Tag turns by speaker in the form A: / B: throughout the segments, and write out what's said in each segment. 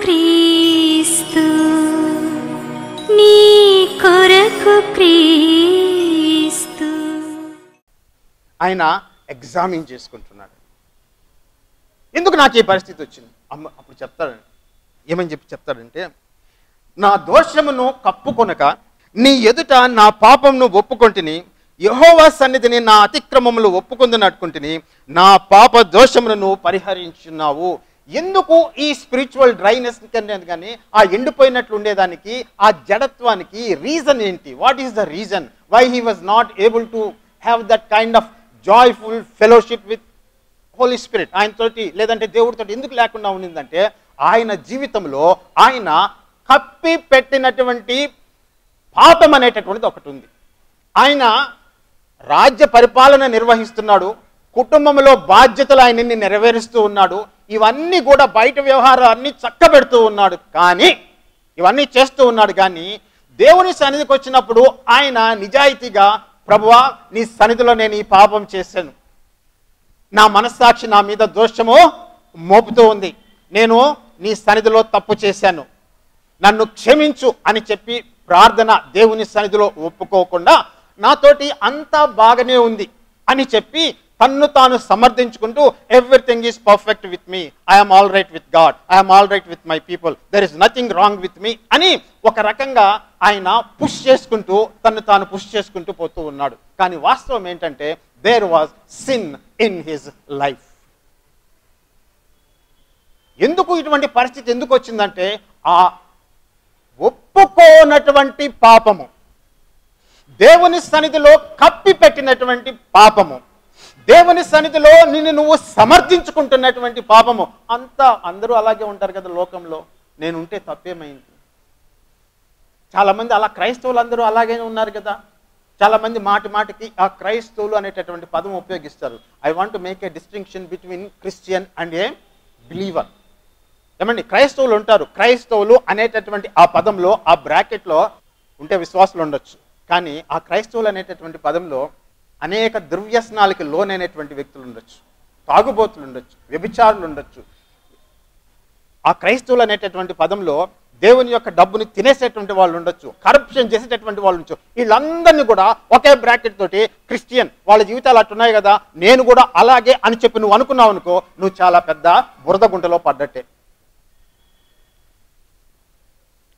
A: క్రీస్తు నీ కొరకు క్రీస్తు.
B: ఆయన ఎగ్జామిన్ చేసుకుంటున్నాడు. ఎందుకు నాకు ఈ పరిస్థితి వచ్చింది? అప్పుడు చెప్తాడు, ఏమని చెప్తాడంటే, నా దోషమును కప్పుకొనక నీ ఎదుట నా పాపమును ఒప్పుకొంటిని, యెహోవా సన్నిధిని నా అతిక్రమములు ఒప్పుకొందునట్టుకుంటుని, నా పాప దోషములను పరిహరించున్నావు. ఎందుకు ఈ స్పిరిచువల్ డ్రైనెస్ కానీ ఆ ఎండిపోయినట్లు ఉండేదానికి, ఆ జడత్వానికి రీజన్ ఏంటి? What is the reason why he was not able to have that kind of joyful fellowship with Holy Spirit? ఆయనతోటి లేదంటే దేవుడితో ఎందుకు లేకుండా ఉండిందంటే, ఆయన జీవితంలో ఆయన కప్పి పెట్టినటువంటి పాపం అనేటటువంటిది ఒకటి ఉంది. ఆయన రాజ్య పరిపాలన నిర్వహిస్తున్నాడు, కుటుంబంలో బాధ్యతలు ఆయనని నెరవేరుస్తూ ఉన్నాడు, ఇవన్నీ కూడా బయట వ్యవహారాన్ని చక్కబెడుతూ ఉన్నాడు, కానీ ఇవన్నీ చేస్తూ ఉన్నాడు. కానీ దేవుని సన్నిధికి వచ్చినప్పుడు ఆయన నిజాయితీగా, ప్రభువా నీ సన్నిధిలో నేను ఈ పాపం చేశాను, నా మనస్సాక్షి నా మీద దోషము మోపుతూ ఉంది, నేను నీ సన్నిధిలో తప్పు చేశాను, నన్ను క్షమించు అని చెప్పి ప్రార్థన దేవుని సన్నిధిలో ఒప్పుకోకుండా, నాతోటి అంతా బాగానే ఉంది అని చెప్పి తన్ను తాను సమర్థించుకుంటూ, everything is perfect with me, I'm all right with God, I'm all right with my people, there is nothing wrong with me అని ఒక రకంగా ఆయన పుష్ చేసుకుంటూ తన్ను తాను పుష్ చేసుకుంటూ పోతూ ఉన్నాడు. కానీ వాస్తవం ఏంటంటే, there was sin in his life. ఎందుకు ఇటువంటి పరిస్థితి ఎందుకు వచ్చిందంటే, ఆ ఒప్పుకోనటువంటి పాపము, దేవుని సన్నిధిలో కప్పి పెట్టినటువంటి పాపము, దేవుని సన్నిధిలో నిన్ను నువ్వు సమర్థించుకుంటున్నటువంటి పాపము. అందరూ అలాగే ఉంటారు కదా లోకంలో, నేను ఉంటే తప్పేమైంది? చాలామంది అలా, క్రైస్తవులు అందరూ అలాగే ఉన్నారు కదా. చాలామంది మాటికి ఆ క్రైస్తవులు అనేటటువంటి పదం ఉపయోగిస్తారు. I want to make a distinction between Christian and a believer. ఏమండి, క్రైస్తవులు ఉంటారు, క్రైస్తవులు అనేటటువంటి ఆ పదంలో, ఆ బ్రాకెట్లో ఉంటే విశ్వాసులు ఉండొచ్చు, కానీ ఆ క్రైస్తవులు అనేటటువంటి పదంలో అనేక దుర్వ్యసనాలకి లోనైనటువంటి వ్యక్తులు ఉండొచ్చు, తాగుబోతులు ఉండొచ్చు, వ్యభిచారులు ఉండొచ్చు. ఆ క్రైస్తవులు అనేటటువంటి పదంలో దేవుని యొక్క డబ్బుని తినేసేటువంటి వాళ్ళు ఉండొచ్చు, కరప్షన్ చేసేటటువంటి వాళ్ళు ఉండొచ్చు. వీళ్ళందరినీ కూడా ఒకే బ్రాకెట్ తోటి క్రిస్టియన్, వాళ్ళ జీవితాలు అట్టున్నాయి కదా, నేను కూడా అలాగే అని చెప్పి నువ్వు అనుకున్నావు అనుకో, నువ్వు చాలా పెద్ద బురద గుంటలో పడ్డట్టే.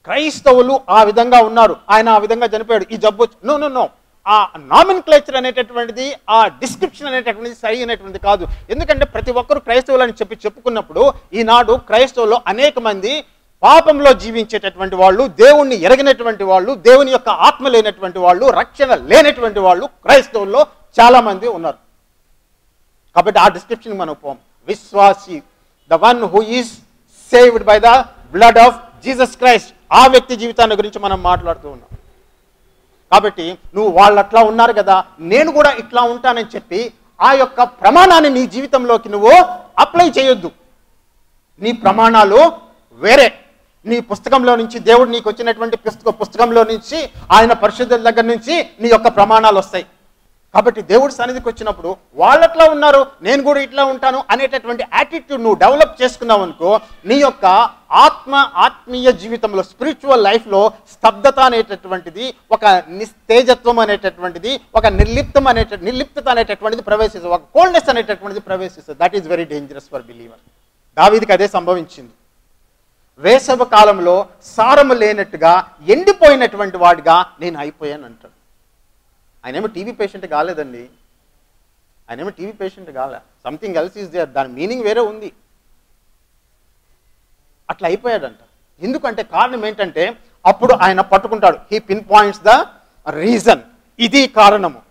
B: క్రైస్తవులు ఆ విధంగా ఉన్నారు, ఆయన ఆ విధంగా చనిపోయాడు, ఈ జబ్బు నో నో నో ఆ నామిన్క్లేచర్ అనేటటువంటిది, ఆ డిస్క్రిప్షన్ అనేటటువంటిది సరి అయినటువంటిది కాదు. ఎందుకంటే ప్రతి ఒక్కరు క్రైస్తవులు అని చెప్పుకున్నప్పుడు, ఈనాడు క్రైస్తవులు అనేక మంది పాపంలో జీవించేటటువంటి వాళ్ళు, దేవుణ్ణి ఎరగినటువంటి వాళ్ళు, దేవుని యొక్క ఆత్మ లేనటువంటి వాళ్ళు, రక్షణ లేనటువంటి వాళ్ళు క్రైస్తవుల్లో చాలా మంది ఉన్నారు. కాబట్టి ఆ డిస్క్రిప్షన్ మనం పోం. విశ్వాసి, the one who is saved by the blood of Jesus Christ, ఆ వ్యక్తి జీవితాన్ని గురించి మనం మాట్లాడుతూ ఉన్నాం. కాబట్టి నువ్వు వాళ్ళు అట్లా ఉన్నారు కదా, నేను కూడా ఇట్లా ఉంటానని చెప్పి ఆ యొక్క ప్రమాణాన్ని నీ జీవితంలోకి నువ్వు అప్లై చేయొద్దు. నీ ప్రమాణాలు వేరే. నీ పుస్తకంలో నుంచి, దేవుడు నీకు వచ్చినటువంటి పుస్తకంలో నుంచి, ఆయన పరిశుద్ధుల దగ్గర నుంచి నీ యొక్క ప్రమాణాలు వస్తాయి. కాబట్టి దేవుడి సన్నిధికి వచ్చినప్పుడు వాళ్ళట్లా ఉన్నారు, నేను కూడా ఇట్లా ఉంటాను అనేటటువంటి యాటిట్యూడ్ నువ్వు డెవలప్ చేసుకున్నావు అనుకో, నీ యొక్క ఆత్మీయ జీవితంలో, స్పిరిచువల్ లైఫ్లో స్తబ్దత అనేటటువంటిది, ఒక నిస్తేజత్వం అనేటటువంటిది, ఒక నిర్లిప్తత అనేటటువంటిది ప్రవేశిస్తుంది, ఒక కోల్డ్నెస్ అనేటటువంటిది ప్రవేశిస్తుంది. That is very dangerous for believer. దావీదుకి అదే సంభవించింది. వేసవ కాలంలో సారము లేనట్టుగా ఎండిపోయినటువంటి వాడిగా నేను అయిపోయాను అంటాడు. ఆయనేమో టీవీ పేషెంట్ కాలేదండి, ఆయనేమో టీవీ పేషెంట్ కాలే, సంథింగ్ ఎల్స్ ఈజ్ దేర్, దాని మీనింగ్ వేరే ఉంది. అట్లా అయిపోయాడంట. ఎందుకంటే కారణం ఏంటంటే, అప్పుడు ఆయన పట్టుకుంటాడు, he pin points the reason, ఇది కారణము,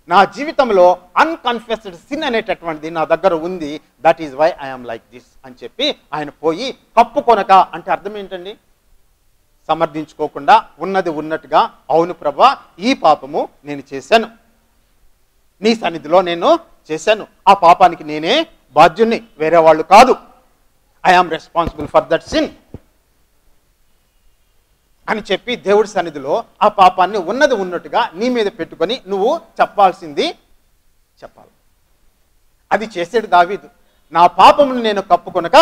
B: నా జీవితంలో అన్కన్ఫెస్డ్ సిన్ అనేటటువంటిది నా దగ్గర ఉంది, that is why I'm like this అని చెప్పి ఆయన పోయి కప్పుకొనక, అంటే అర్థం ఏంటండి? సమర్థించుకోకుండా ఉన్నది ఉన్నట్టుగా, అవును ప్రభా ఈ పాపము నేను చేశాను, నీ సన్నిధిలో నేను చేశాను, ఆ పాపానికి నేనే బాధ్యుణ్ణి, వేరే వాళ్ళు కాదు, I am responsible for that sin అని చెప్పి దేవుడి సన్నిధిలో ఆ పాపాన్ని ఉన్నది ఉన్నట్టుగా నీ మీద పెట్టుకొని నువ్వు చెప్పాల్సింది చెప్పాలి. అది చేసాడు దావీదు. నా పాపమును నేను కప్పుకొనక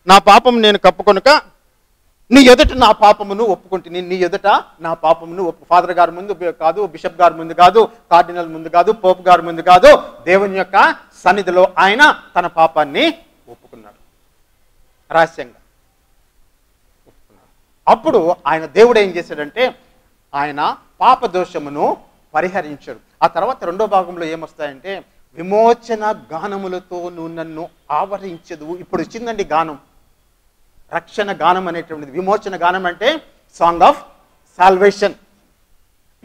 B: నా పాపం నేను కప్పుకొనుక నీ ఎదుట నా పాపమును ఒప్పుకుంటుంది. నీ ఎదుట నా పాపమును ఫాదర్ గారి ముందు కాదు, బిషప్ గారి ముందు కాదు, కార్డినల్ ముందు కాదు, పోప్ గారి ముందు కాదు, దేవుని యొక్క సన్నిధిలో ఆయన తన పాపాన్ని ఒప్పుకున్నాడు, రహస్యంగా ఒప్పుకున్నాడు. అప్పుడు ఆయన దేవుడు ఏం చేశాడంటే ఆయన పాప దోషమును పరిహరించాడు. ఆ తర్వాత రెండో భాగంలో ఏమొస్తాయంటే విమోచన గానములతో నువ్వు నన్ను ఆవరించదు. ఇప్పుడు వచ్చిందండి గానం, రక్షణ గానం అనేటువంటిది. విమోచన గానం అంటే సాంగ్ ఆఫ్ సాల్వేషన్.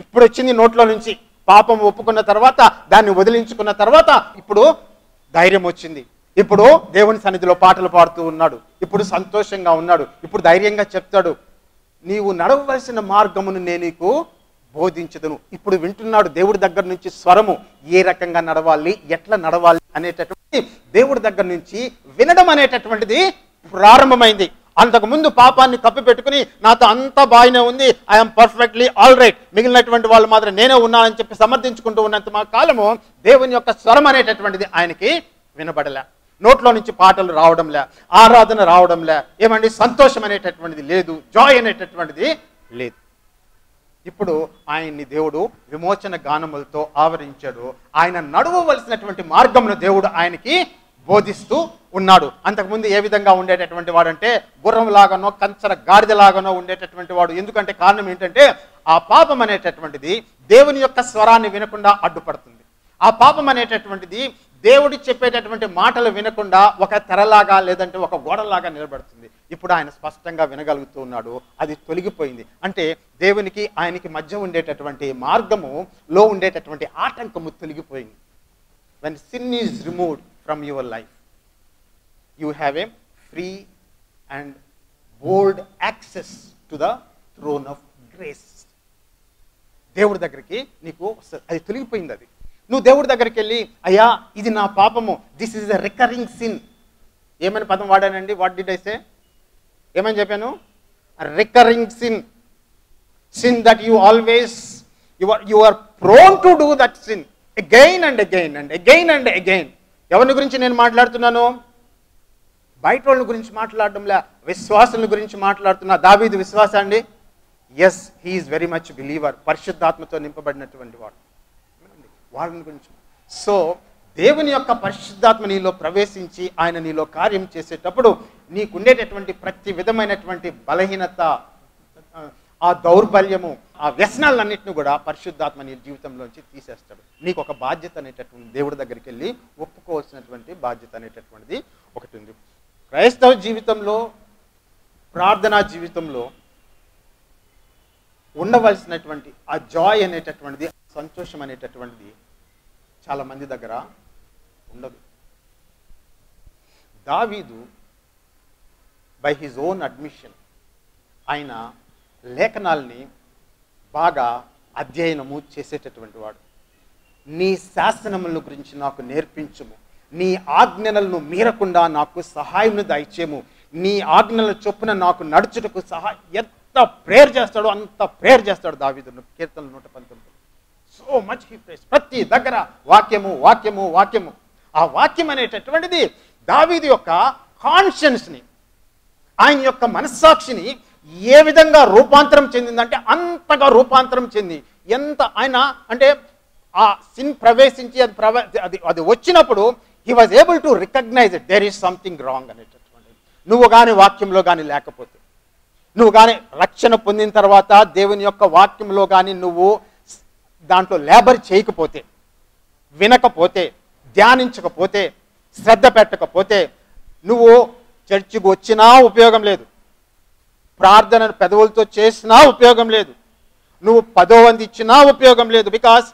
B: ఇప్పుడు వచ్చింది నోట్లో నుంచి. పాపం ఒప్పుకున్న తర్వాత, దాన్ని వదిలించుకున్న తర్వాత ఇప్పుడు ధైర్యం వచ్చింది. ఇప్పుడు దేవుని సన్నిధిలో పాటలు పాడుతూ ఉన్నాడు, ఇప్పుడు సంతోషంగా ఉన్నాడు, ఇప్పుడు ధైర్యంగా చెప్తాడు, నీవు నడవవలసిన మార్గమును నేను నీకు బోధించదును. ఇప్పుడు వింటున్నాడు దేవుడి దగ్గర నుంచి స్వరము, ఏ రకంగా నడవాలి, ఎట్లా నడవాలి అనేటటువంటి దేవుడి దగ్గర నుంచి వినడం అనేటటువంటిది ప్రారంభమైంది. అంతకుముందు పాపాన్ని కప్పిపెట్టుకుని నాతో అంతా బాగానే ఉంది, ఐఎమ్ పర్ఫెక్ట్లీ ఆల్ రైట్, మిగిలినటువంటి వాళ్ళు మాత్రం నేనే ఉన్నానని చెప్పి సమర్థించుకుంటూ ఉన్నంత మా కాలము దేవుని యొక్క స్వరం అనేటటువంటిది ఆయనకి వినబడలే. నోట్లో నుంచి పాటలు రావడంలే, ఆరాధన రావడంలే, ఏమండి సంతోషం అనేటటువంటిది లేదు, జాయ్ అనేటటువంటిది లేదు. ఇప్పుడు ఆయన్ని దేవుడు విమోచన గానములతో ఆవరించాడు. ఆయన నడవవలసినటువంటి మార్గమును దేవుడు ఆయనకి బోధిస్తూ ఉన్నాడు. అంతకుముందు ఏ విధంగా ఉండేటటువంటి వాడంటే గుర్రం లాగానో కంచర గాడిదలాగానో ఉండేటటువంటి వాడు. ఎందుకంటే కారణం ఏంటంటే ఆ పాపం అనేటటువంటిది దేవుని యొక్క స్వరాన్ని వినకుండా అడ్డుపడుతుంది. ఆ పాపం అనేటటువంటిది దేవుడు చెప్పేటటువంటి మాటలు వినకుండా ఒక తెరలాగా లేదంటే ఒక గోడలాగా నిలబడుతుంది. ఇప్పుడు ఆయన స్పష్టంగా వినగలుగుతూ ఉన్నాడు, అది తొలగిపోయింది. అంటే దేవునికి ఆయనకి మధ్య ఉండేటటువంటి మార్గములో ఉండేటటువంటి ఆటంకము తొలగిపోయింది. when sin is removed from your life, you have a free and bold access to the throne of grace. దేవుడి దగ్గరికి నీకు అది తొలగిపోయింది. అది నువ్వు దేవుడి దగ్గరికి వెళ్ళి, అయ్యా ఇది నా పాపము, this is a recurring sin. ఏమని పదం వాడానండి? What did I say? ఏమని చెప్పాను? Recurring sin. Sin that you always you are prone to do that sin again and again and again and again. ఎవరి గురించి నేను మాట్లాడుతున్నాను? బయట వాళ్ళ గురించి మాట్లాడడంలే, విశ్వాసుల గురించి మాట్లాడుతున్నా. దావీదు విశ్వాస అండి? Yes, he is very much believer. పరిశుద్ధాత్మతో నింపబడినటువంటి వాడు. వాళ్ళని గురించి. సో దేవుని యొక్క పరిశుద్ధాత్మ నీలో ప్రవేశించి ఆయన నీలో కార్యం చేసేటప్పుడు నీకుండేటటువంటి ప్రతి విధమైనటువంటి బలహీనత, ఆ దౌర్బల్యము, ఆ వ్యసనాలన్నింటినీ కూడా పరిశుద్ధాత్మ నీ జీవితంలోంచి తీసేస్తాడు. నీకు ఒక బాధ్యత అనేటటువంటి దేవుడి దగ్గరికి వెళ్ళి ఒప్పుకోవాల్సినటువంటి బాధ్యత అనేటటువంటిది ఒకటి ఉంది. క్రైస్తవ జీవితంలో, ప్రార్థనా జీవితంలో ఉండవలసినటువంటి ఆ జాయ్ అనేటటువంటిది, సంతోషం అనేటటువంటిది చాలా మంది దగ్గర ఉండదు. దావీదు బై హిజ్ ఓన్ అడ్మిషన్ ఆయన లేఖనాల్ని బాగా అధ్యయనము చేసేటటువంటి వాడు. నీ శాసనముల గురించి నాకు నేర్పించుము, నీ ఆజ్ఞలను మీరకుండా నాకు సహాయమును దయచేము, నీ ఆజ్ఞల చొప్పున నాకు నడుచుటకు ఎంత ప్రేయర్ చేస్తాడో అంత ప్రేయర్ చేస్తాడు దావీదు. కీర్తనలు 119. So much he praise. ప్రతి దగ్గర వాక్యము వాక్యము వాక్యము. ఆ వాక్యం అనేటటువంటిది దావీదు యొక్క కాన్షియన్స్ని, ఆయన యొక్క మనస్సాక్షిని ఏ విధంగా రూపాంతరం చెందిందంటే అంతగా రూపాంతరం చెంది, ఎంత ఆయన అంటే ఆ సిన్ ప్రవేశించి అది వచ్చినప్పుడు he was able to recognise it, there is something wrong అనేటటువంటిది. నువ్వు కానీ వాక్యంలో కానీ లేకపోతే, నువ్వు కానీ రక్షణ పొందిన తర్వాత దేవుని యొక్క వాక్యంలో కానీ నువ్వు దాంట్లో లేబర్ చేయకపోతే, వినకపోతే, ధ్యానించకపోతే, శ్రద్ధ పెట్టకపోతే, నువ్వు చర్చికి వచ్చినా ఉపయోగం లేదు, ప్రార్థనను పెదవులతో చేసినా ఉపయోగం లేదు, నువ్వు 10వ వంతు ఇచ్చినా ఉపయోగం లేదు. బికాస్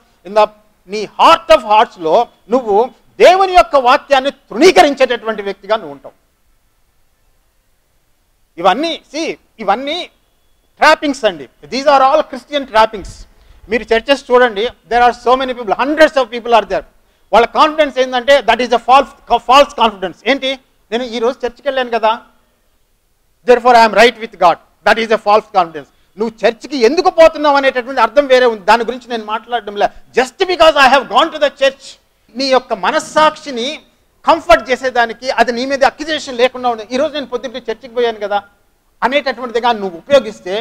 B: నీ హార్ట్ ఆఫ్ హార్ట్స్లో నువ్వు దేవుని యొక్క వాక్యాన్ని తృణీకరించేటటువంటి వ్యక్తిగా నువ్వు ఉంటావు. ఇవన్నీ ట్రాపింగ్స్ అండి. These are all Christian trappings. మీరు చర్చెస్ చూడండి, there are so many people, hundreds of people are there. వాళ్ళ కాన్ఫిడెన్స్ ఏంటంటే that is a false confidence. ఏంటి? నేను ఈరోజు చర్చికి వెళ్ళాను కదా, therefore I am right with God. That is a false confidence. నువ్వు చర్చికి ఎందుకు పోతున్నావు అనేటటువంటి అర్థం వేరే ఉంది. దాని గురించి నేను మాట్లాడడం లే. Just because I have gone to the church. నీ యొక్క మనస్సాక్షిని కంఫర్ట్ చేసేదానికి, అది నీ మీద అక్యుజేషన్ లేకుండా ఉండదు. ఈరోజు నేను పొద్దున్నే చర్చికి పోయాను కదా అనేటటువంటిదిగా నువ్వు ఉపయోగిస్తే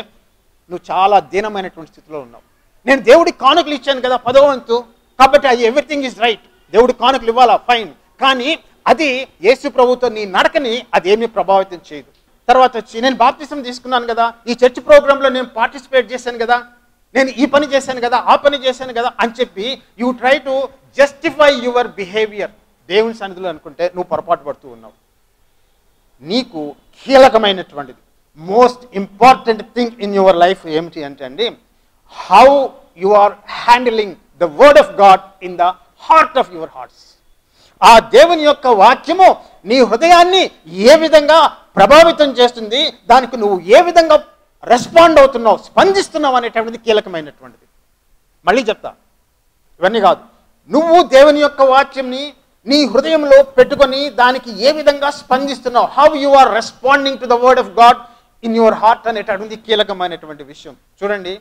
B: నువ్వు చాలా దీనమైనటువంటి స్థితిలో ఉన్నావు. నేను దేవుడికి కానుకలు ఇచ్చాను కదా 10వ వంతు, కాబట్టి అది ఎవ్రీథింగ్ ఈజ్ రైట్, దేవుడి కానుకలు ఇవ్వాలా, ఫైన్. కానీ అది యేసు ప్రభుతో నీ నడకని అది ఏమీ ప్రభావితం చేయదు. తర్వాత వచ్చి నేను బాప్తిసం తీసుకున్నాను కదా, ఈ చర్చ్ ప్రోగ్రాంలో నేను పార్టిసిపేట్ చేశాను కదా, నేను ఈ పని చేశాను కదా, ఆ పని చేశాను కదా అని చెప్పి you try to justify your behaviour దేవుని సన్నిధిలో అనుకుంటే నువ్వు పొరపాటు పడుతూ ఉన్నావు. నీకు కీలకమైనటువంటిది, most important thing in your life ఏమిటి అంటే అండి, how you are handling the word of God in the heart of your hearts. ఆ దేవుని యొక్క వాక్యము నీ హృదయాన్ని ఏ విధంగా ప్రభావితం చేస్తుంది, దానికి నువ్వు ఏ విధంగా రెస్పాండ్ అవుతున్నావు, స్పందిస్తున్నావు అనేటువంటిది కీలకమైనటువంటిది. మళ్ళీ చెప్తా, ఇవన్నీ కాదు, నువ్వు దేవుని యొక్క వాక్యంని నీ హృదయంలో పెట్టుకొని దానికి ఏ విధంగా స్పందిస్తున్నావు, how you are responding to the word of God in your heart అనేటటువంటి కీలకమైనటువంటి విషయం. చూడండి,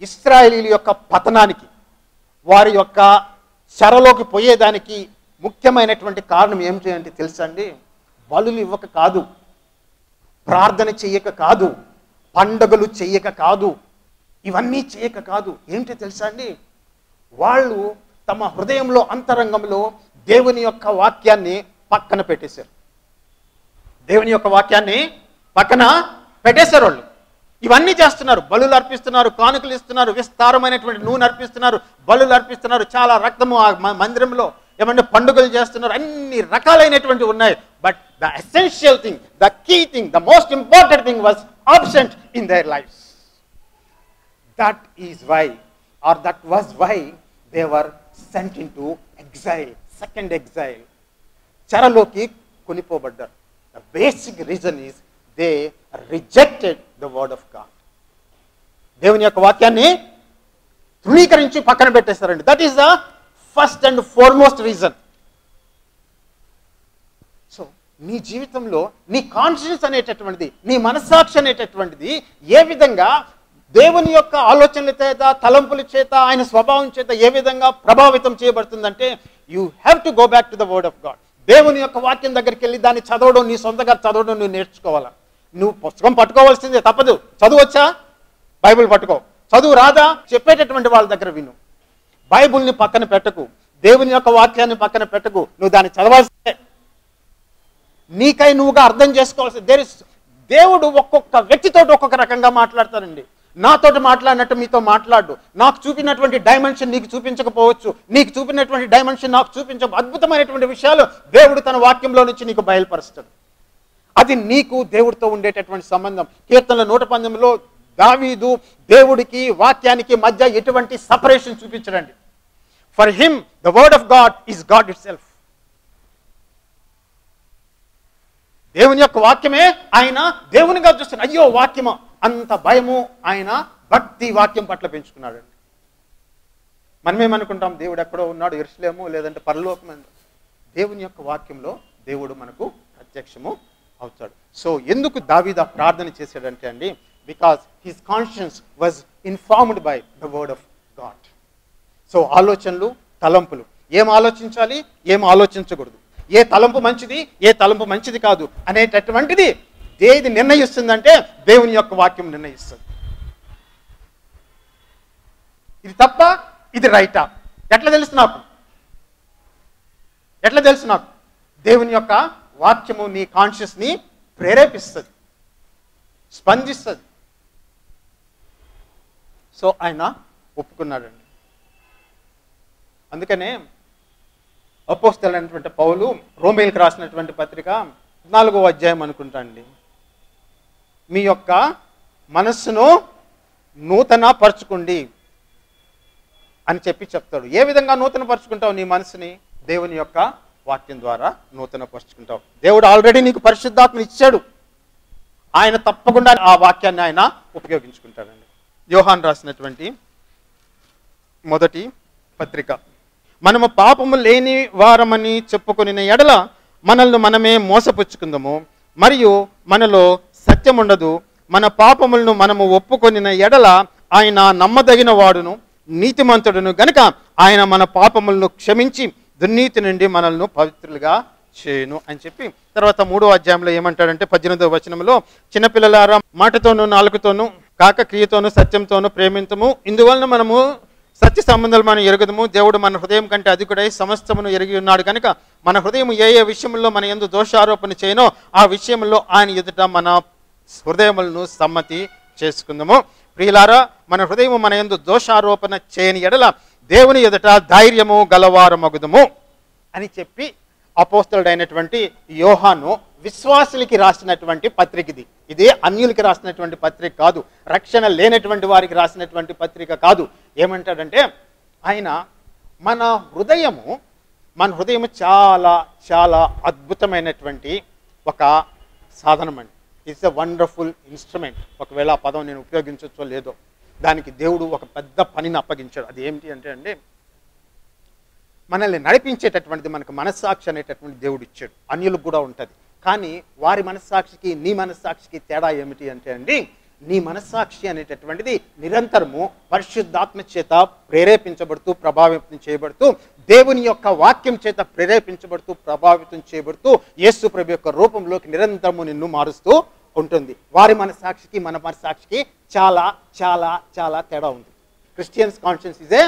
B: ఇశ్రాయేలీయుల యొక్క పతనానికి, వారి యొక్క చెరలోకి పోయేదానికి ముఖ్యమైనటువంటి కారణం ఏమిటి అంటే తెలుసా అండి, బలులు ఇవ్వక కాదు, ప్రార్థన చెయ్యక కాదు, పండుగలు చెయ్యక కాదు, ఇవన్నీ చేయక కాదు. ఏంటి తెలుసా అండి, వాళ్ళు తమ హృదయంలో అంతరంగంలో దేవుని యొక్క వాక్యాన్ని పక్కన పెట్టేశారు. దేవుని యొక్క వాక్యాన్ని పక్కన పెట్టేశారు వాళ్ళు. ఇవన్నీ చేస్తున్నారు, బలులు అర్పిస్తున్నారు, కానుకలు ఇస్తున్నారు, విస్తారమైనటువంటి నూనె అర్పిస్తున్నారు, బలులు అర్పిస్తున్నారు, చాలా రక్తము ఆ మందిరంలో, ఏమంటే పండుగలు చేస్తున్నారు, అన్ని రకాలైనటువంటి ఉన్నాయి. But the essential thing, the key thing, the most important thing was absent in their lives. That is why, or that was why they were sent into exile, second exile. చెరలోకి కొనిపోబడ్డారు. The basic reason is they rejected the word of God. దేవుని యొక్క వాక్యాన్ని తృణీకరించి పక్కన పెట్టేస్తారండి. That is the first and foremost reason. So నీ జీవితంలో నీ కాన్షియన్స్ అనేటటువంటిది, నీ మనస్సాక్షి అనేటటువంటిది ఏ విధంగా దేవుని యొక్క ఆలోచనల చేత, తలంపుల చేత, ఆయన స్వభావం చేత ఏ విధంగా ప్రభావితం చేయబడుతుందంటే, you have to go back to the word of God. దేవుని యొక్క వాక్యం దగ్గరికి వెళ్ళి దాన్ని చదవడం, నీ సొంతగా చదవడం నువ్వు నేర్చుకోవాలా. నువ్వు పుస్తకం పట్టుకోవాల్సిందే, తప్పదు. చదువు వచ్చా, బైబిల్ పట్టుకో. చదువు రాదా, చెప్పేటటువంటి వాళ్ళ దగ్గర విను. బైబిల్ని పక్కన పెట్టకు, దేవుని యొక్క వాక్యాన్ని పక్కన పెట్టకు, నువ్వు దాన్ని చదవాల్సిందే. నీకై నువ్వుగా అర్థం చేసుకోవాల్సిందే. దేవుడు ఒక్కొక్క వ్యక్తితో ఒక్కొక్క రకంగా మాట్లాడతారండి. నాతోటి మాట్లాడినట్టు మీతో మాట్లాడు. నాకు చూపినటువంటి డైమెన్షన్ నీకు చూపించకపోవచ్చు, నీకు చూపినటువంటి డైమెన్షన్ నాకు అద్భుతమైనటువంటి విషయాలు దేవుడు తన వాక్యంలో నుంచి నీకు బయలుపరుస్తాడు. అది నీకు దేవుడితో ఉండేటటువంటి సంబంధం. కీర్తనల 119లో దావీదు దేవుడికి వాక్యానికి మధ్య ఎటువంటి సపరేషన్ చూపించడండి. For him the word of God is God itself. దేవుని యొక్క వాక్యమే ఆయన దేవునిగా చూస్తున్నాడు. అయ్యో వాక్యమా, అంత భయము ఆయన భక్తి వాక్యం పట్ల పెంచుకున్నాడండి. మనమేమనుకుంటాం, దేవుడు ఎక్కడో ఉన్నాడు, యెరూషలేము లేదంటే పరలోకం. దేవుని యొక్క వాక్యంలో దేవుడు మనకు ప్రత్యక్షము అవుతాడు. సో ఎందుకు దావీదు ప్రార్థన చేశాడంటే అండి, because his conscience was informed by the word of God. So ఆలోచనలు, తలంపులు, ఏం ఆలోచించాలి, ఏం ఆలోచించకూడదు, ఏ తలంపు మంచిది, ఏ తలంపు మంచిది కాదు అనేటటువంటిది ఏది నిర్ణయిస్తుందంటే దేవుని యొక్క వాక్యం నిర్ణయిస్తుంది. ఇది తప్ప, ఇది రైటా, ఎట్లా తెలుసు నాకు, ఎట్లా తెలుసు నాకు? దేవుని యొక్క వాక్యము నీ కాన్షియస్ని ప్రేరేపిస్తుంది, స్పందిస్తుంది. సో ఆయన ఒప్పుకున్నాడండి. అందుకనే అపోస్తలుడైనటువంటి పౌలు రోమీయులకు రాసినటువంటి పత్రిక 4వ అధ్యాయం అనుకుంటా అండి, మీ యొక్క మనస్సును నూతన పరుచుకోండి అని చెప్తాడు. ఏ విధంగా నూతన పరుచుకుంటావు నీ మనసుని? దేవుని యొక్క వాక్యం ద్వారా నూతన పరుచుకుంటావు. దేవుడు ఆల్రెడీ నీకు పరిశుద్ధాత్మని ఇచ్చాడు, ఆయన తప్పకుండా ఆ వాక్యాన్ని ఆయన ఉపయోగించుకుంటాడండి. యోహాన్ రాసినటువంటి మొదటి పత్రిక, మనము పాపము లేని వారమని చెప్పుకొనిన ఎడల మనల్ని మనమే మోసపుచ్చుకుందాము, మరియు మనలో సత్యం ఉండదు. మన పాపములను మనము ఒప్పుకొనిన ఎడల ఆయన నమ్మదగిన వాడును నీతిమంతుడును గనుక ఆయన మన పాపములను క్షమించి దుర్నీతి నుండి మనల్ని పవిత్రులుగా చేయను అని చెప్పి తర్వాత 3వ అధ్యాయంలో ఏమంటాడంటే 18వ వచనంలో, చిన్నపిల్లలారా మాటతోనూ నాలుకతోనూ కాక క్రియతోనూ సత్యంతోనూ ప్రేమించము, ఇందువలన మనము సత్య సంబంధాలు మనం ఎరుగుదము. దేవుడు మన హృదయం కంటే అధికుడై సమస్తమును ఎరిగి ఉన్నాడు కనుక మన హృదయం ఏ ఏ విషయంలో మన యందు దోషారోపణ చేయనో ఆ విషయంలో ఆయన ఎదుట మన హృదయములను సమ్మతి చేసుకుందాము. ప్రియులారా, మన హృదయం మన యందు దోషారోపణ చేయని ఎడల దేవుని ఎదుట ధైర్యము గలవారమగుదము అని చెప్పి అపోస్తలుడైనటువంటి యోహాను విశ్వాసులకి రాసినటువంటి పత్రిక ఇది. ఇదే అన్యులకి రాసినటువంటి పత్రిక కాదు, రక్షణ లేనటువంటి వారికి రాసినటువంటి పత్రిక కాదు. ఏమంటాడంటే ఆయన మన హృదయము చాలా చాలా అద్భుతమైనటువంటి ఒక సాధనం అండి. It's a wonderful instrument. ఒకవేళ ఆ పదం నేను ఉపయోగించవచ్చో లేదో, దానికి దేవుడు ఒక పెద్ద పనిని అప్పగించాడు. అది ఏమిటి అంటే అండి, మనల్ని నడిపించేటటువంటిది మనకు మనస్సాక్షి అనేటటువంటి దేవుడు ఇచ్చాడు. అన్యులకు కూడా ఉంటుంది. కానీ వారి మనస్సాక్షికి నీ మనస్సాక్షికి తేడా ఏమిటి అంటే అండి, నీ మనస్సాక్షి అనేటటువంటిది నిరంతరము పరిశుద్ధాత్మ చేత ప్రేరేపించబడుతూ ప్రభావితం చేయబడుతూ దేవుని యొక్క వాక్యం చేత ప్రేరేపించబడుతూ ప్రభావితం చేయబడుతూ యేసు ప్రభు యొక్క రూపంలోకి నిరంతరము నిన్ను మారుస్తూ ఉంటుంది. వారి మనస్సాక్షికి మన మనస్సాక్షికి చాలా చాలా చాలా తేడా ఉంది. Christians conscience is a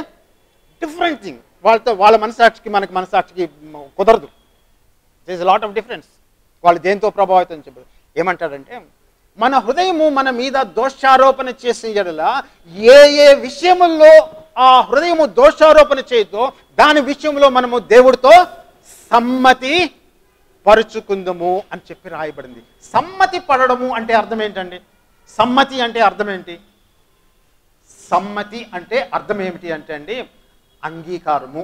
B: different thing. వాళ్ళ మనస్సాక్షికి మనకి మనస్సాక్షికి కుదరదు. There is lot of difference. వాళ్ళు దేంతో ప్రభావితం చేయబడదు. ఏమంటాడంటే మన హృదయము మన మీద దోషారోపణ చేసిన యెడల ఏ ఏ విషయముల్లో ఆ హృదయము దోషారోపణ చేయదో దాని విషయంలో మనము దేవుడితో సమ్మతి పరుచుకుందము అని చెప్పి రాయబడింది. సమ్మతి పడడము అంటే అర్థం ఏంటండి? సమ్మతి అంటే అర్థం ఏంటి? సమ్మతి అంటే అర్థం ఏమిటి అంటే అండి, అంగీకారము,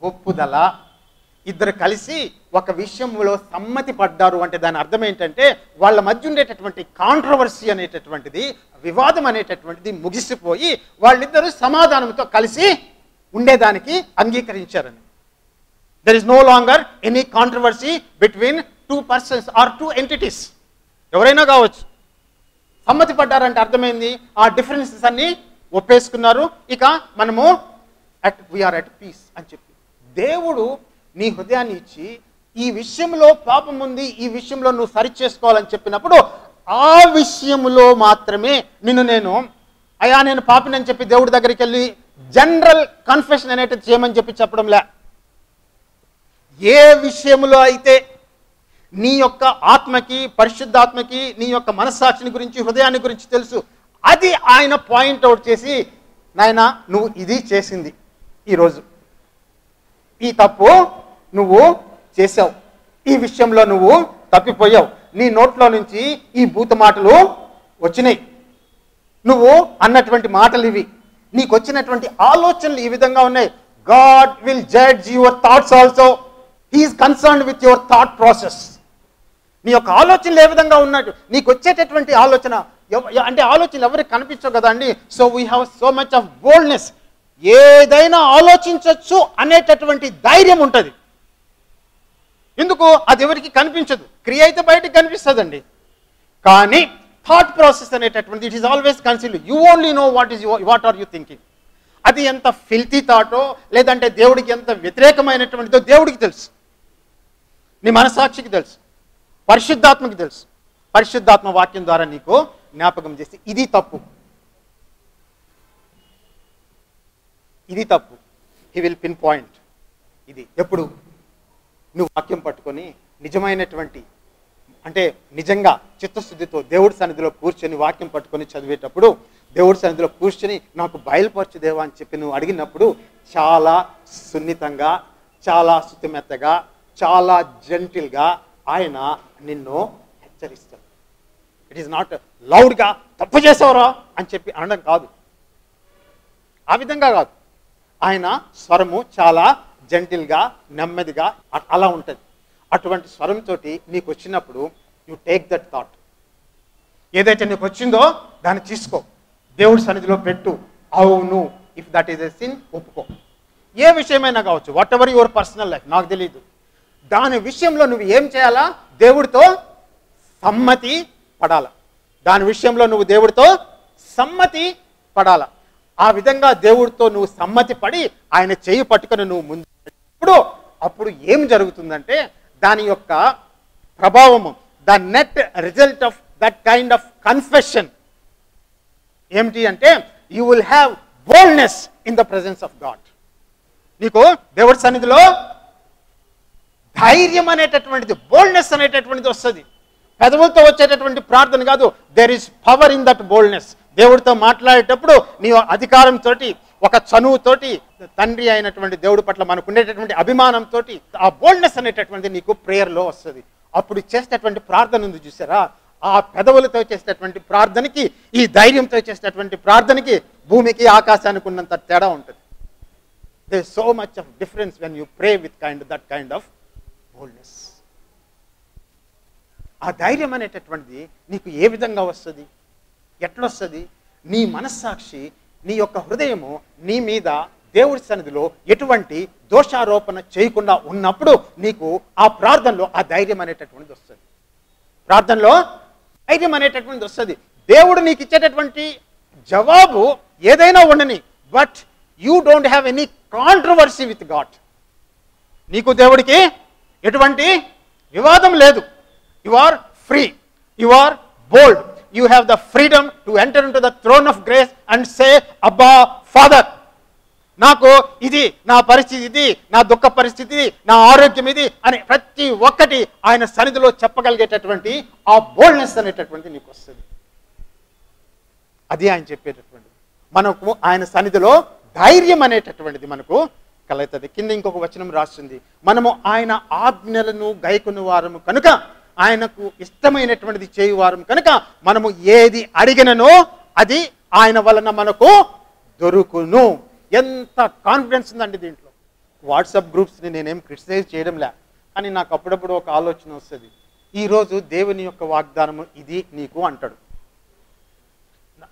B: ఒప్పుదల. ఇద్దరు కలిసి ఒక విషయంలో సమ్మతి పడ్డారు అంటే దాని అర్థం ఏంటంటే వాళ్ళ మధ్య ఉండేటటువంటి కాంట్రవర్సీ అనేటటువంటిది, వివాదం అనేటటువంటిది ముగిసిపోయి వాళ్ళిద్దరూ సమాధానంతో కలిసి ఉండేదానికి అంగీకరించారని. There is no longer any controversy between 2 persons or 2 entities. ఎవరైనా కావచ్చు. సమ్మతి పడ్డారంటే అర్థమైంది, ఆ డిఫరెన్సెస్ అన్ని ఒప్పేసుకున్నారు, ఇక మనము వీఆర్ అట్ పీస్ అని చెప్పి. దేవుడు నీ హృదయాన్ని ఇచ్చి ఈ విషయంలో పాపం ఉంది, ఈ విషయంలో నువ్వు సరి చేసుకోవాలని చెప్పినప్పుడు ఆ విషయంలో మాత్రమే నేను పాపినని చెప్పి దేవుడి దగ్గరికి వెళ్ళి జనరల్ కన్ఫెషన్ అనేటిది చేయమని చెప్పి చెప్పడంలే. ఏ విషయంలో అయితే నీ యొక్క ఆత్మకి, పరిశుద్ధాత్మకి, నీ యొక్క మనస్సాక్షిని గురించి, హృదయాన్ని గురించి తెలుసు, అది ఆయన పాయింట్అవుట్ చేసి, నాయనా నువ్వు ఇది చేసింది, ఈరోజు ఈ తప్పు నువ్వు చేసావు, ఈ విషయంలో నువ్వు తప్పిపోయావు, నీ నోట్లో నుంచి ఈ భూత మాటలు వచ్చినాయి, నువ్వు అన్నటువంటి మాటలు ఇవి, నీకు వచ్చినటువంటి ఆలోచనలు ఈ విధంగా ఉన్నాయి. God will judge your thoughts also. He is concerned with your thought process. నీ యొక్క ఆలోచనలు ఏ విధంగా ఉన్నట్టు, నీకు వచ్చేటటువంటి ఆలోచన అంటే ఆలోచనలు ఎవరికి కనిపించవు కదా అండి. So we have so much of boldness. ఏదైనా ఆలోచించవచ్చు అనేటటువంటి ధైర్యం ఉంటుంది. ఎందుకు? అది ఎవరికి కనిపించదు. క్రియ అయితే బయటకు కనిపిస్తుందండి, కానీ థాట్ ప్రాసెస్ అనేటటువంటి it is always concealed. You only know what are you thinking. అది ఎంత ఫిల్తీ థాటో లేదంటే దేవుడికి ఎంత వ్యతిరేకమైనటువంటిదో దేవుడికి తెలుసు, నీ మనసాక్షికి తెలుసు, పరిశుద్ధాత్మకి తెలుసు. పరిశుద్ధాత్మ వాక్యం ద్వారా నీకు జ్ఞాపకం చేసి ఇది తప్పు, ఇది తప్పు, హీ విల్ పిన్ పాయింట్. ఇది ఎప్పుడు నువ్వు వాక్యం పట్టుకొని నిజమైనటువంటి అంటే నిజంగా చిత్తశుద్ధితో దేవుడి సన్నిధిలో కూర్చొని వాక్యం పట్టుకొని చదివేటప్పుడు, దేవుడి సన్నిధిలో కూర్చొని నాకు బయలుపరచు దేవా అని చెప్పి నువ్వు అడిగినప్పుడు చాలా సున్నితంగా, చాలా శుతిమెత్తగా, చాలా జెంటిల్గా ఆయన నిన్ను హెచ్చరిస్తాడు. ఇట్ ఈస్ నాట్ లౌడ్గా తప్పు చేసావురా అని చెప్పి అనడం కాదు, ఆ విధంగా కాదు. ఆయన స్వరము చాలా జెంటిల్గా, నెమ్మదిగా అలా ఉంటుంది. అటువంటి స్వరంతో నీకు వచ్చినప్పుడు యు టేక్ దట్ థాట్. ఏదైతే నీకు వచ్చిందో దాన్ని తీసుకో, దేవుడి సన్నిధిలో పెట్టు. అవును, if that is a sin ఒప్పుకో. ఏ విషయమైనా కావచ్చు, what ever your personal life, నాకు తెలియదు. దాని విషయంలో నువ్వు ఏం చేయాలా? దేవుడితో సమ్మతి పడాల. దాని విషయంలో నువ్వు దేవుడితో సమ్మతి పడాల. ఆ విధంగా దేవుడితో నువ్వు సమ్మతి పడి ఆయన చేయి పట్టుకొని నువ్వు ముందు అప్పుడు ఏం జరుగుతుందంటే దాని యొక్క ప్రభావము, the net result of that kind of confession ఏమిటి అంటే you will have boldness in the presence of God. నీకు దేవుడి సన్నిధిలో ధైర్యం అనేటటువంటిది, బోల్డ్నెస్ అనేటటువంటిది వస్తుంది. పెదవులతో వచ్చేటటువంటి ప్రార్థన కాదు, there is power in that boldness. దేవుడితో మాట్లాడేటప్పుడు నీ అధికారంతో, ఒక చనువుతోటి, తండ్రి అయినటువంటి దేవుడి పట్ల మనకు ఉండేటటువంటి అభిమానంతో ఆ బోల్డ్నెస్ అనేటటువంటిది నీకు ప్రేయర్లో వస్తుంది. అప్పుడు చేసేటటువంటి ప్రార్థన ఉంది చూసారా, ఆ పెదవులతో చేసేటటువంటి ప్రార్థనకి, ఈ ధైర్యంతో చేసేటటువంటి ప్రార్థనకి భూమికి ఆకాశానికి ఉన్నంత తేడా ఉంటుంది. There is so much of difference when you pray with that kind of boldness. ఆ ధైర్యం అనేటటువంటిది నీకు ఏ విధంగా వస్తుంది, ఎట్లొస్తుంది? నీ మనస్సాక్షి, నీ యొక్క హృదయము నీ మీద దేవుడి సన్నిధిలో ఎటువంటి దోషారోపణ చేయకుండా ఉన్నప్పుడు నీకు ఆ ప్రార్థనలో ఆ ధైర్యం అనేటటువంటిది వస్తుంది. ప్రార్థనలో ధైర్యం అనేటటువంటిది వస్తుంది. దేవుడు నీకు ఇచ్చేటటువంటి జవాబు ఏదైనా ఉండని, but you don't have any controversy with God. నీకు దేవుడికి ఎటువంటి వివాదం లేదు. You are free, you are bold, you have the freedom to enter in to the throne of grace and say Abba Father, నాకు ఇది నా పరిస్థితి, ఇది నా దుఃఖ పరిస్థితి, నా ఆరోగ్యం ఇది అని ప్రతి ఒక్కటి ఆయన సన్నిధిలో చెప్పగలిగేటటువంటి ఆ బోల్డ్నెస్ అనేటటువంటిది నీకు వస్తుంది. అది ఆయన చెప్పేటటువంటిది. మనకు ఆయన సన్నిధిలో ధైర్యం అనేటటువంటిది మనకు కలుగుతుంది. కింద ఇంకొక వచనం రాస్తుంది, మనము ఆయన ఆజ్ఞలను గైకొను వారము కనుక, ఆయనకు ఇష్టమైనటువంటిది చేయువారం కనుక మనము ఏది అడిగిననో అది ఆయన వలన మనకు దొరుకును. ఎంత కాన్ఫిడెన్స్ ఉందండి దీంట్లో. వాట్సాప్ గ్రూప్స్ని నేనేం క్రిటిసైజ్ చేయడంలే, కానీ నాకు అప్పుడప్పుడు ఒక ఆలోచన వస్తుంది, ఈరోజు దేవుని యొక్క వాగ్దానము ఇది నీకు అంటాడు.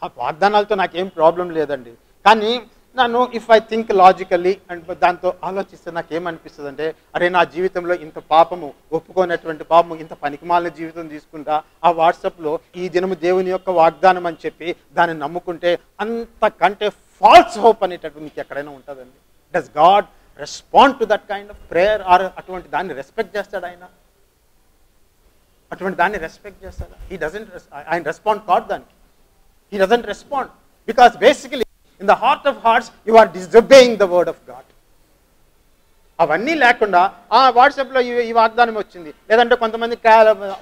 B: ఆ వాగ్దానాలతో నాకేం ప్రాబ్లం లేదండి, కానీ నన్ను if I think logically and దాంతో ఆలోచిస్తే నాకేమనిపిస్తుంది అంటే, అరే నా జీవితంలో ఇంత పాపము, ఒప్పుకోనటువంటి పాపము, ఇంత పనికిమాలిన జీవితం తీసుకుంటా ఆ వాట్సాప్లో ఈ దినము దేవుని యొక్క వాగ్దానం అని చెప్పి దాన్ని నమ్ముకుంటే అంతకంటే ఫాల్స్ హోప్ అనేటటువంటి మీకు ఎక్కడైనా ఉంటుందండి. Does God respond to that kind of prayer? Or అటువంటి దాన్ని రెస్పెక్ట్ చేస్తాడు ఆయన? అటువంటి దాన్ని రెస్పెక్ట్ చేస్తాడా? He doesn't. ఆయన రెస్పాండ్ కాదు దానికి. He doesn't respond because basically in the heart of hearts you are disobeying the word of God. అవన్నీ లేకుండా ఆ వాట్సాప్లో ఈ వాగ్దానం వచ్చింది, లేదంటే కొంతమంది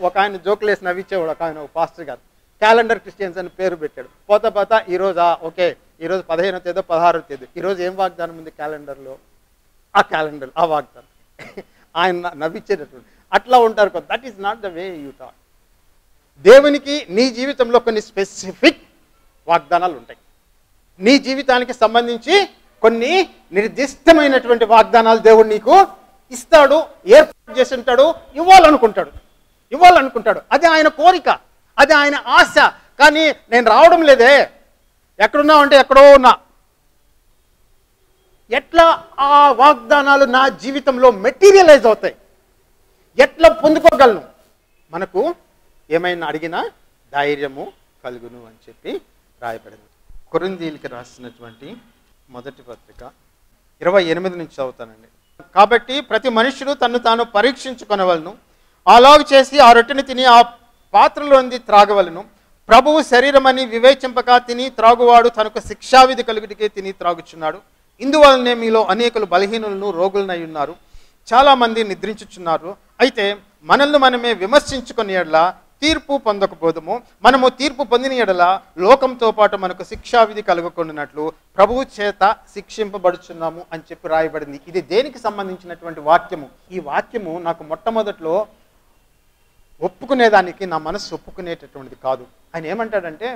B: ఒక ఆయన జోకులు వేసి నవ్వించేవాడు, ఒక ఆయన, ఒక పాస్టర్ గారు క్యాలెండర్ క్రిస్టియన్స్ అని పేరు పెట్టాడు. పోతా ఈరోజు ఓకే, ఈరోజు 15వ తేదీ 16వ తేదీ, ఈరోజు ఏం వాగ్దానం ఉంది క్యాలెండర్లో? ఆ క్యాలెండర్, ఆ వాగ్దానం ఆయన నవ్వించేటటువంటి అట్లా ఉంటారు కదా. That is not the way you talk. దేవునికి నీ జీవితంలో కొన్ని స్పెసిఫిక్ వాగ్దానాలు ఉంటాయి. నీ జీవితానికి సంబంధించి కొన్ని నిర్దిష్టమైనటువంటి వాగ్దానాలు దేవుడు నీకు ఇస్తాడు, ఏర్పాటు చేసి ఉంటాడు, ఇవ్వాలనుకుంటాడు. అది ఆయన కోరిక, అది ఆయన ఆశ. కానీ నేను రావడం లేదే, ఎక్కడున్నావు అంటే ఎక్కడో ఉన్నా. ఎట్లా ఆ వాగ్దానాలు నా జీవితంలో మెటీరియలైజ్ అవుతాయి? ఎట్లా పొందుకోగలను? మనకు ఏమైనా అడిగినా ధైర్యము కలుగును అని చెప్పి రాయబడింది. కొరింథీయులకు రాసినటువంటి మొదటి పత్రిక 28 నుంచి చదువుతానండి. కాబట్టి ప్రతి మనుష్యుడు తన్ను తాను పరీక్షించుకొనవలను, అలాగు చేసి ఆ రొట్టెని తిని ఆ పాత్రలోంది త్రాగవలను. ప్రభువు శరీరమని వివేచింపక తిని త్రాగువాడు తనకు శిక్షావిధి కలుగుటికే తిని త్రాగుచున్నాడు. ఇందువలనే మీలో అనేకులు బలహీనులను రోగులనై ఉన్నారు, చాలామంది నిద్రించుచున్నారు. అయితే మనల్ని మనమే విమర్శించుకుని ఎడల తీర్పు పొందకపోదుము. మనము తీర్పు పొందిన ఎడల లోకంతో పాటు మనకు శిక్షావిధి కలుగకుండానట్లు ప్రభువు చేత శిక్షింపబడుచున్నాము అని చెప్పి రాయబడింది. ఇది దేనికి సంబంధించినటువంటి వాక్యము? ఈ వాక్యము నాకు మొట్టమొదట్లో ఒప్పుకునేదానికి నా మనసు ఒప్పుకునేటటువంటిది కాదు. ఆయన ఏమంటాడంటే,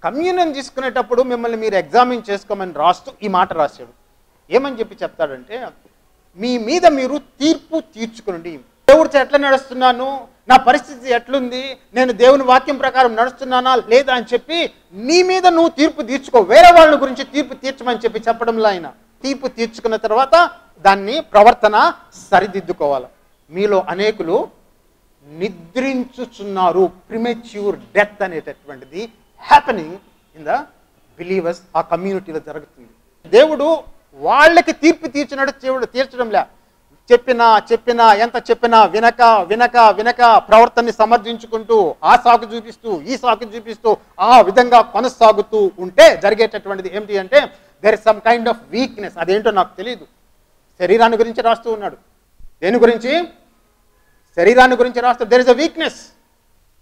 B: కమ్యూనియన్ తీసుకునేటప్పుడు మిమ్మల్ని మీరు ఎగ్జామిన్ చేసుకోమని రాస్తూ ఈ మాట రాశాడు. ఏమని చెప్పి చెప్తాడంటే, మీ మీద మీరు తీర్పు తీర్చుకోండి. దేవుడితో ఎట్లా నడుస్తున్నాను, నా పరిస్థితి ఎట్లుంది, నేను దేవుని వాక్యం ప్రకారం నడుస్తున్నానా లేదా అని చెప్పి నీ మీద నువ్వు తీర్పు తీర్చుకో. వేరే వాళ్ళ గురించి తీర్పు తీర్చమని చెప్పి చెప్పడంలో ఆయన తీర్పు తీర్చుకున్న తర్వాత దాన్ని ప్రవర్తన సరిదిద్దుకోవాలి. మీలో అనేకులు నిద్రించుచున్నారు. ప్రిమెచ్యూర్ డెత్ అనేటటువంటిది హ్యాపెనింగ్ ఇన్ ద బిలీవర్స్. ఆ కమ్యూనిటీలో జరుగుతుంది. దేవుడు వాళ్ళకి తీర్పు తీర్చినట్టు తీర్చడంలే, చెప్పినా ఎంత చెప్పినా వినక ప్రవర్తనని సమర్థించుకుంటూ ఆ సాకు చూపిస్తూ ఈ సాకు చూపిస్తూ ఆ విధంగా కొనసాగుతూ ఉంటే జరిగేటటువంటిది ఏమిటి అంటే there is some kind of weakness. అదేంటో నాకు తెలియదు. శరీరాన్ని గురించి రాస్తూ ఉన్నాడు. దేని గురించి? శరీరాన్ని గురించి రాస్తూ దెర్ ఇస్ అ వీక్నెస్.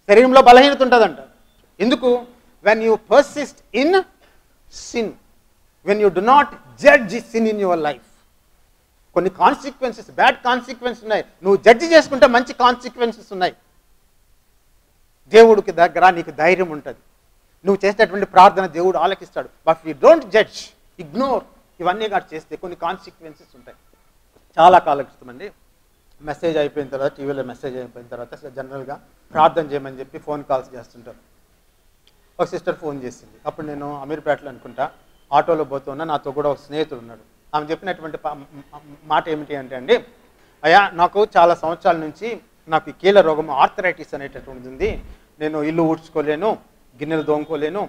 B: శరీరంలో బలహీనత ఉంటుందంట. ఎందుకు? When you persist in sin, when you do not judge sin in your life. కొన్ని కాన్సిక్వెన్సెస్, బ్యాడ్ కాన్సిక్వెన్స్ ఉన్నాయి. నువ్వు జడ్జి చేసుకుంటే మంచి కాన్సిక్వెన్సెస్ ఉన్నాయి. దేవుడికి దగ్గర నీకు ధైర్యం ఉంటుంది. నువ్వు చేసేటటువంటి ప్రార్థన దేవుడు ఆలకిస్తాడు. But you don't judge, ignore, ఇవన్నీ కాదు చేస్తే కొన్ని కాన్సిక్వెన్సెస్ ఉంటాయి. చాలా కాలం క్రితమండి మెసేజ్ అయిపోయిన తర్వాత, టీవీలో మెసేజ్ అయిపోయిన తర్వాత జనరల్గా ప్రార్థన చేయమని చెప్పి ఫోన్ కాల్స్ చేస్తుంటారు. ఒక సిస్టర్ ఫోన్ చేసింది. అప్పుడు నేను అమీర్పేటలో అనుకుంటా ఆటోలో పోతున్నా. నాతో కూడా ఒక స్నేహితుడు ఉన్నాడు. ఆమె చెప్పినటువంటి మాట ఏమిటి అంటే అండి, అయ్యా నాకు చాలా సంవత్సరాల నుంచి నాకు ఈ కీళ్ళ రోగం ఆర్థరైటిస్ అనేటటువంటిది ఉంది. నేను ఇల్లు ఊడ్చుకోలేను, గిన్నెలు దోముకోలేను,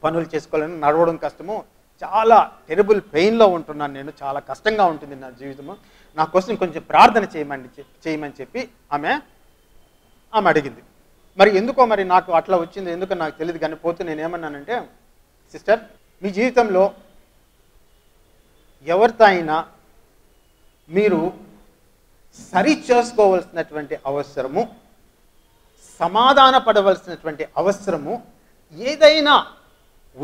B: పనులు చేసుకోలేను, నడవడం కష్టము, చాలా టెరబుల్ పెయిన్లో ఉంటున్నాను నేను, చాలా కష్టంగా ఉంటుంది నా జీవితము, నా కోసం కొంచెం ప్రార్థన చేయమని చెప్పి ఆమె అడిగింది. మరి ఎందుకో మరి నాకు అట్లా వచ్చింది, ఎందుకో నాకు తెలియదు. కానీ పోతే నేనేమన్నానంటే, సిస్టర్ మీ జీవితంలో ఎవరితో అయినా మీరు సరి చేసుకోవలసినటువంటి అవసరము, సమాధాన పడవలసినటువంటి అవసరము ఏదైనా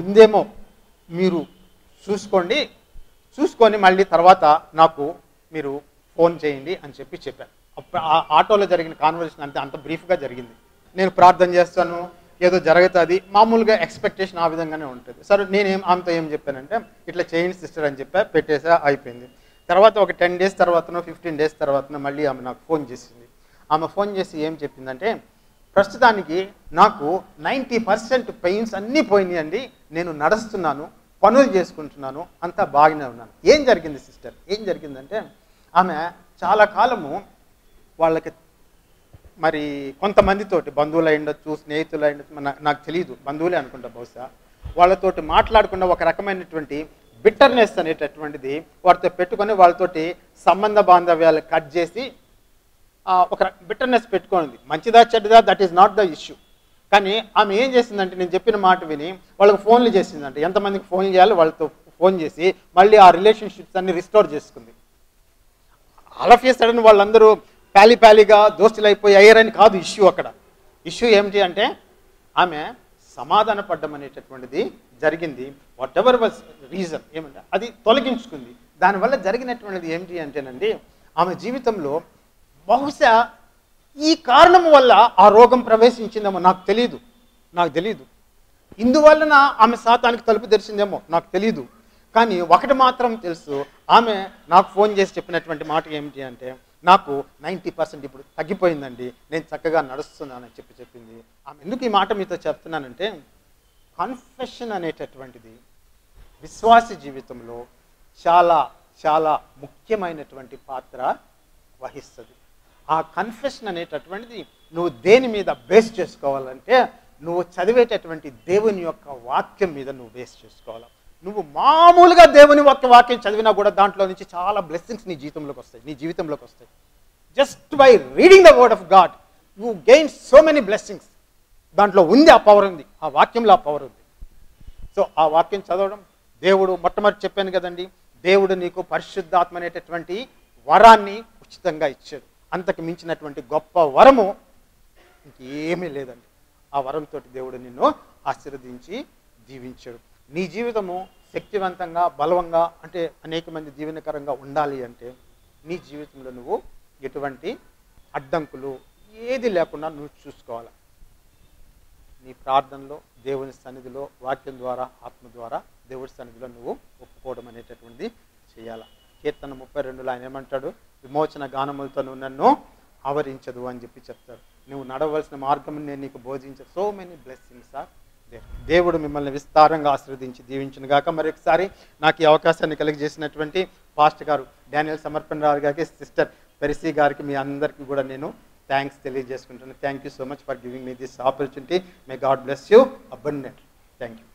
B: ఉందేమో మీరు చూసుకొని మళ్ళీ తర్వాత నాకు మీరు ఫోన్ చేయండి అని చెప్పాను. ఆ ఆటోలో జరిగిన కాన్వర్సేషన్ అంత బ్రీఫ్గా జరిగింది. నేను ప్రార్థన చేస్తాను, ఏదో జరుగుతుంది, మామూలుగా ఎక్స్పెక్టేషన్ ఆ విధంగానే ఉంటుంది. సరే ఆమెతో ఏం చెప్పానంటే, ఇట్లా చేయండి సిస్టర్ అని పెట్టేసా, అయిపోయింది. తర్వాత ఒక 10 days తర్వాతనో 15 days తర్వాతనో మళ్ళీ ఆమె నాకు ఫోన్ చేసింది. ఆమె ఫోన్ చేసి ఏం చెప్పిందంటే, ప్రస్తుతానికి నాకు 90% పెయిన్స్ అన్నీ పోయినాయండి, నేను నడుస్తున్నాను, పనులు చేసుకుంటున్నాను, అంతా బాగానే ఉన్నాను. ఏం జరిగింది సిస్టర్? ఏం జరిగిందంటే, ఆమె చాలా కాలము వాళ్ళకి మరి కొంతమందితోటి, బంధువులు అయ్యుండొచ్చు, స్నేహితులు అయ్యుండొచ్చు, నాకు తెలియదు, బంధువులే అనుకుంటా బహుశా, వాళ్ళతోటి మాట్లాడకుండా ఒక రకమైనటువంటి బిట్టర్నెస్ అనేటటువంటిది వారితో పెట్టుకొని వాళ్ళతోటి సంబంధ బాంధవ్యాలు కట్ చేసి ఒక బిట్టర్నెస్ పెట్టుకోండి. మంచిదా చెడ్డదా that is not the issue. కానీ ఆమె ఏం చేసిందంటే, నేను చెప్పిన మాట విని వాళ్ళకి ఫోన్లు చేసిందంటే, ఎంతమందికి ఫోన్ చేయాలి వాళ్ళతో ఫోన్ చేసి మళ్ళీ ఆ రిలేషన్షిప్స్ అన్ని రిస్టోర్ చేసుకుంది. ఆల్ ఆఫ్ ఏ సడన్ వాళ్ళందరూ ప్యాలీగా దోస్తులు అయిపోయి అయ్యారని కాదు ఇష్యూ. అక్కడ ఇష్యూ ఏమిటి అంటే, ఆమె సమాధాన పడ్డం అనేటటువంటిది జరిగింది. వాట్ ఎవర్ వాజ్ రీజన్ ఏమంటే అది తొలగించుకుంది. దానివల్ల జరిగినటువంటిది ఏమిటి అంటేనండి, ఆమె జీవితంలో బహుశా ఈ కారణం వల్ల ఆ రోగం ప్రవేశించిందేమో, నాకు తెలియదు. ఇందువలన ఆమె సాతానికి తలుపు తెరిచిందేమో నాకు తెలియదు. కానీ ఒకటి మాత్రం తెలుసు, ఆమె నాకు ఫోన్ చేసి చెప్పినటువంటి మాట ఏమిటి అంటే, నాకు 90% ఇప్పుడు తగ్గిపోయిందండి, నేను చక్కగా నడుస్తున్నానని చెప్పింది. ఆమె ఎందుకు ఈ మాట మీతో చెప్తున్నానంటే, కన్ఫెషన్ అనేటటువంటిది విశ్వాస జీవితంలో చాలా చాలా ముఖ్యమైనటువంటి పాత్ర వహిస్తుంది. ఆ కన్ఫెషన్ అనేటటువంటిది నువ్వు దేని మీద బేస్ చేసుకోవాలంటే, నువ్వు చదివేటటువంటి దేవుని యొక్క వాక్యం మీద నువ్వు బేస్ చేసుకోవాలి. నువ్వు మామూలుగా దేవుని వాక్యం చదివినా కూడా దాంట్లో నుంచి చాలా బ్లెస్సింగ్స్ నీ జీవితంలోకి వస్తాయి. Just by reading the word of God you gain so many blessings. దాంట్లో ఉంది, ఆ పవర్ ఉంది, ఆ వాక్యంలో ఆ పవర్ ఉంది. సో ఆ వాక్యం చదవడం, దేవుడు మొట్టమొదటి చెప్పాను కదండి, దేవుడు నీకు పరిశుద్ధాత్మ అనేటటువంటి వరాన్ని ఉచితంగా ఇచ్చాడు. అంతకు మించినటువంటి గొప్ప వరము ఇంకేమీ లేదండి. ఆ వరంతో దేవుడు నిన్ను ఆశీర్వదించి దీవించాడు. నీ జీవితము శక్తివంతంగా, బలవంగా, అంటే అనేక మంది దీవెనకరంగా ఉండాలి అంటే నీ జీవితంలో నువ్వు ఎటువంటి అడ్డంకులు ఏది లేకుండా నువ్వు చూసుకోవాలి. నీ ప్రార్థనలో, దేవుని సన్నిధిలో, వాక్యం ద్వారా, ఆత్మ ద్వారా దేవుడి సన్నిధిలో నువ్వు ఒప్పుకోవడం అనేటటువంటిది చేయాలి. కీర్తన 32లో ఆయన ఏమంటాడు, విమోచన గానములతో నువ్వు నన్ను ఆవరించదు అని చెప్తాడు. నువ్వు నడవలసిన మార్గం నేను నీకు బోధించదు. So many blessings are there. దేవుడు మిమ్మల్ని విస్తారంగా ఆశీర్వదించి దీవించును గాక. మరొకసారి నాకు ఈ అవకాశాన్ని కలిగజేసినటువంటి పాస్టర్ గారు డానియల్ సమర్పణరావు గారికి, సిస్టర్ పెరిసి గారికి, మీ అందరికీ కూడా నేను థ్యాంక్స్ తెలియజేసుకుంటున్నాను. Thank you so much for giving me this opportunity. May God bless you abundantly. Thank you.